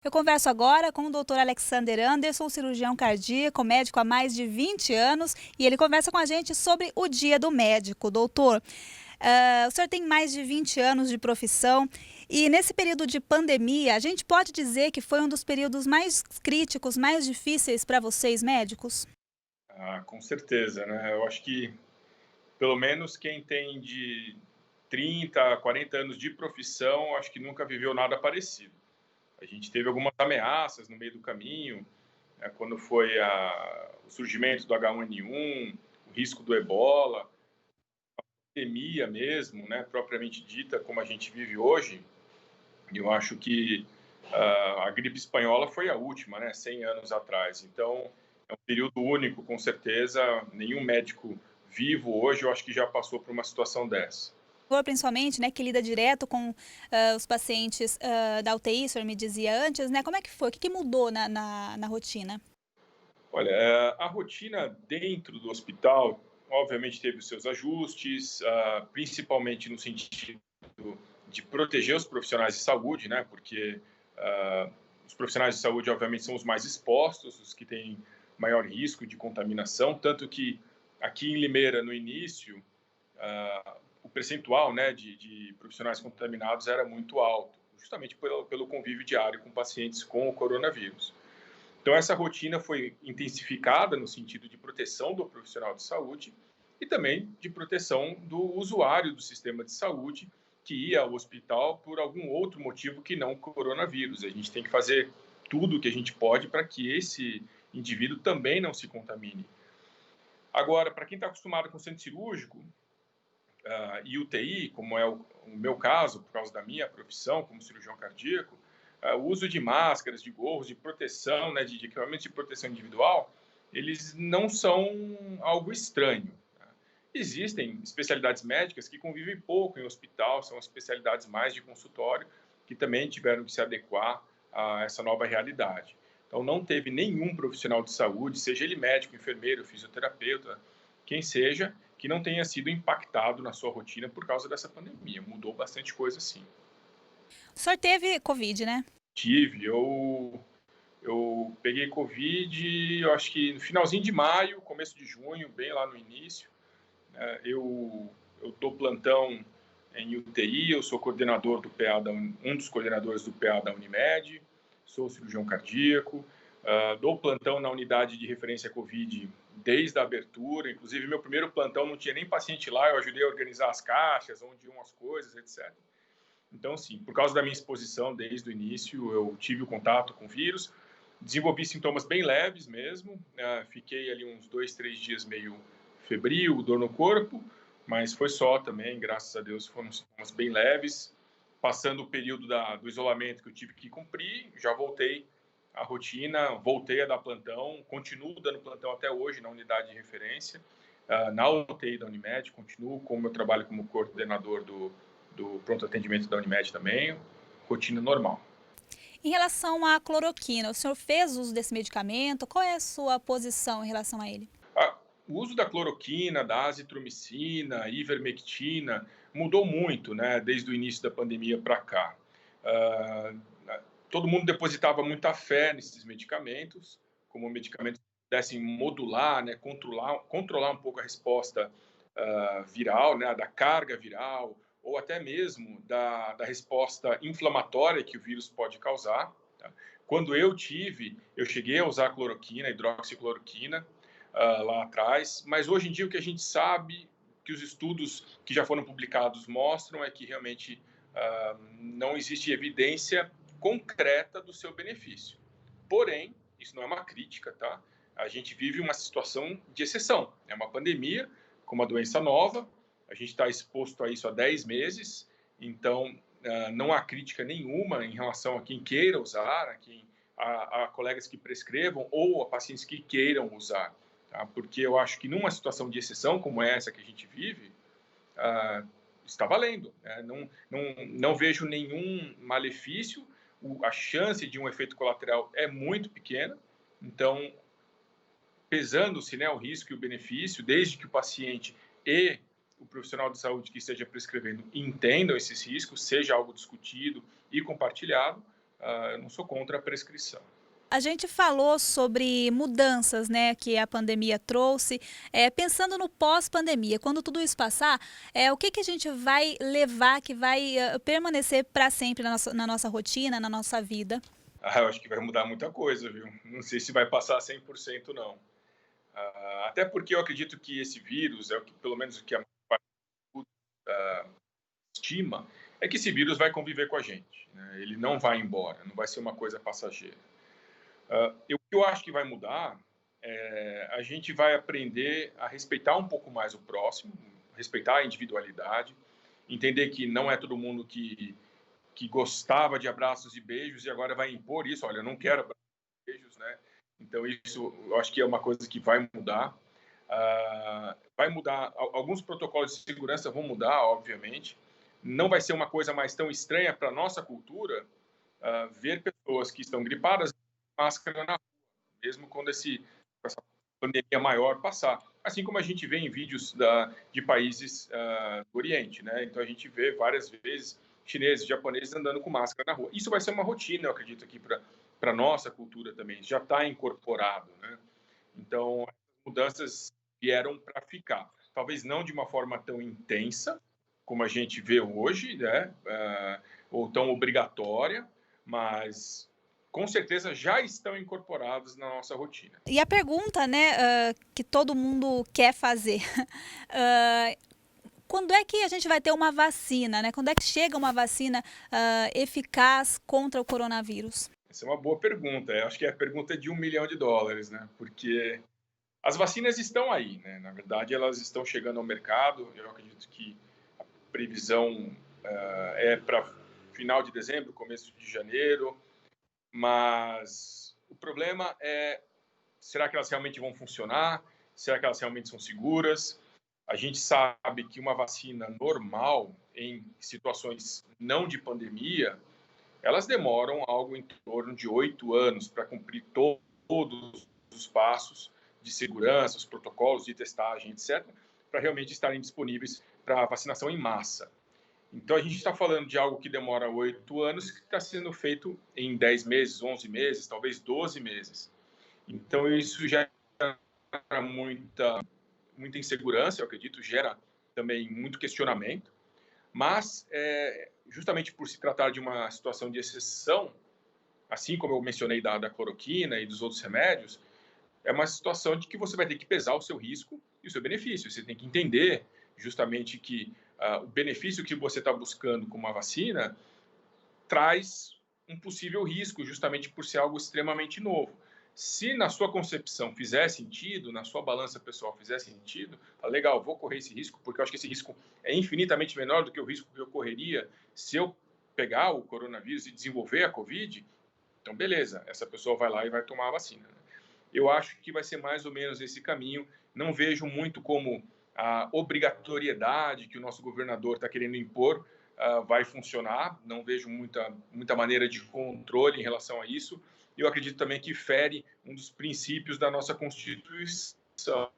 Eu converso agora com o Dr. Alexander Anderson, cirurgião cardíaco, médico há mais de 20 anos, e ele conversa com a gente sobre o Dia do Médico. Doutor, o senhor tem mais de 20 anos de profissão e nesse período de pandemia, a gente pode dizer que foi um dos períodos mais críticos, mais difíceis para vocês médicos? Com certeza, né? Eu acho que pelo menos quem tem de 30 a 40 anos de profissão, acho que nunca viveu nada parecido. A gente teve algumas ameaças no meio do caminho, né, quando foi o surgimento do H1N1, o risco do ebola, pandemia mesmo, né, propriamente dita, como a gente vive hoje. E eu acho que a gripe espanhola foi a última, né, 100 anos atrás. Então, é um período único, com certeza. Nenhum médico vivo hoje, eu acho que já passou por uma situação dessa. O principalmente, né, que lida direto com os pacientes da UTI, o senhor me dizia antes, né? Como é que foi? O que mudou na rotina? Olha, a rotina dentro do hospital, obviamente, teve os seus ajustes, principalmente no sentido de proteger os profissionais de saúde, né? Porque os profissionais de saúde, obviamente, são os mais expostos, os que têm maior risco de contaminação, tanto que aqui em Limeira, no início, o percentual, né, de profissionais contaminados era muito alto, justamente pelo convívio diário com pacientes com o coronavírus. Então, essa rotina foi intensificada no sentido de proteção do profissional de saúde e também de proteção do usuário do sistema de saúde que ia ao hospital por algum outro motivo que não o coronavírus. A gente tem que fazer tudo o que a gente pode para que esse indivíduo também não se contamine. Agora, para quem está acostumado com centro cirúrgico e UTI, como é o meu caso, por causa da minha profissão como cirurgião cardíaco, o uso de máscaras, de gorros, de proteção, né, de equipamentos de proteção individual, eles não são algo estranho. Tá? Existem especialidades médicas que convivem pouco em hospital, são especialidades mais de consultório, que também tiveram que se adequar a essa nova realidade. Então, não teve nenhum profissional de saúde, seja ele médico, enfermeiro, fisioterapeuta, quem seja, que não tenha sido impactado na sua rotina por causa dessa pandemia. Mudou bastante coisa, sim. O senhor teve Covid, né? Tive, eu peguei Covid, eu acho que no finalzinho de maio, começo de junho, bem lá no início. Eu dou plantão em UTI, eu sou coordenador do PA um dos coordenadores do PA da Unimed, sou cirurgião cardíaco, dou plantão na unidade de referência Covid desde a abertura, inclusive meu primeiro plantão não tinha nem paciente lá, eu ajudei a organizar as caixas, onde iam as coisas, etc. Então, sim, por causa da minha exposição desde o início, eu tive o contato com o vírus, desenvolvi sintomas bem leves mesmo, fiquei ali uns 2, 3 dias meio febril, dor no corpo, mas foi só também, graças a Deus, foram sintomas bem leves. Passando o período do isolamento que eu tive que cumprir, já voltei à rotina, voltei a dar plantão, continuo dando plantão até hoje na unidade de referência, na UTI da Unimed, continuo com o meu trabalho como coordenador do pronto atendimento da Unimed também, rotina normal. Em relação à cloroquina, o senhor fez uso desse medicamento? Qual é a sua posição em relação a ele? O uso da cloroquina, da azitromicina, ivermectina, mudou muito, né, desde o início da pandemia para cá. Ah, Todo mundo depositava muita fé nesses medicamentos, como medicamentos que pudessem modular, né, controlar um pouco a resposta viral, né, da carga viral, ou até mesmo da resposta inflamatória que o vírus pode causar. Tá? Quando eu cheguei a usar cloroquina, hidroxicloroquina, lá atrás, mas hoje em dia o que a gente sabe, que os estudos que já foram publicados mostram, é que realmente não existe evidência concreta do seu benefício. Porém, isso não é uma crítica, tá? A gente vive uma situação de exceção. É uma pandemia, com uma doença nova, a gente está exposto a isso há 10 meses, então não há crítica nenhuma em relação a quem queira usar, a colegas que prescrevam ou a pacientes que queiram usar. Tá? Porque eu acho que numa situação de exceção como essa que a gente vive, está valendo. Né? Não vejo nenhum malefício, a chance de um efeito colateral é muito pequena, então, pesando-se, né, o risco e o benefício, desde que o paciente e o profissional de saúde que esteja prescrevendo entendam esses riscos, seja algo discutido e compartilhado, eu não sou contra a prescrição. A gente falou sobre mudanças, né, que a pandemia trouxe. Pensando no pós-pandemia, quando tudo isso passar, o que que a gente vai levar, que vai permanecer para sempre na nossa rotina, na nossa vida? Eu acho que vai mudar muita coisa, viu? Não sei se vai passar 100% não. Até porque eu acredito que esse vírus, é o que, pelo menos o que a estima, é que esse vírus vai conviver com a gente, né? Ele não vai embora, não vai ser uma coisa passageira. O que eu acho que vai mudar a gente vai aprender a respeitar um pouco mais o próximo, respeitar a individualidade, entender que não é todo mundo que gostava de abraços e beijos e agora vai impor isso. Olha, eu não quero abraços e beijos, né? Então, isso eu acho que é uma coisa que vai mudar. Vai mudar, alguns protocolos de segurança vão mudar, obviamente. Não vai ser uma coisa mais tão estranha para a nossa cultura ver pessoas que estão gripadas com máscara na rua, mesmo quando essa pandemia maior passar. Assim como a gente vê em vídeos de países do Oriente, né? Então, a gente vê várias vezes chineses, japoneses andando com máscara na rua. Isso vai ser uma rotina, eu acredito, aqui para a nossa cultura também. Já está incorporado, né? Então, as mudanças vieram para ficar. Talvez não de uma forma tão intensa como a gente vê hoje, né? Ou tão obrigatória, mas com certeza já estão incorporados na nossa rotina. E a pergunta, né, que todo mundo quer fazer, ah, quando é que a gente vai ter uma vacina, né? Quando é que chega uma vacina eficaz contra o coronavírus? Essa é uma boa pergunta. Eu acho que é a pergunta de US$ 1 milhão, né? Porque as vacinas estão aí, né? Na verdade, elas estão chegando ao mercado. Eu acredito que a previsão é para final de dezembro, começo de janeiro. Mas o problema é, será que elas realmente vão funcionar? Será que elas realmente são seguras? A gente sabe que uma vacina normal, em situações não de pandemia, elas demoram algo em torno de 8 anos para cumprir todos os passos de segurança, os protocolos de testagem, etc., para realmente estarem disponíveis para vacinação em massa. Então, a gente está falando de algo que demora 8 anos, que está sendo feito em 10 meses, 11 meses, talvez 12 meses. Então, isso gera muita insegurança, eu acredito, gera também muito questionamento, mas justamente por se tratar de uma situação de exceção, assim como eu mencionei da cloroquina e dos outros remédios, é uma situação de que você vai ter que pesar o seu risco e o seu benefício. Você tem que entender justamente que o benefício que você está buscando com uma vacina traz um possível risco, justamente por ser algo extremamente novo. Se na sua concepção fizer sentido, na sua balança pessoal fizer sentido, legal, vou correr esse risco, porque eu acho que esse risco é infinitamente menor do que o risco que eu correria se eu pegar o coronavírus e desenvolver a Covid, então beleza, essa pessoa vai lá e vai tomar a vacina. Eu acho que vai ser mais ou menos esse caminho. Não vejo muito como a obrigatoriedade que o nosso governador está querendo impor vai funcionar. Não vejo muita maneira de controle em relação a isso. Eu acredito também que fere um dos princípios da nossa Constituição,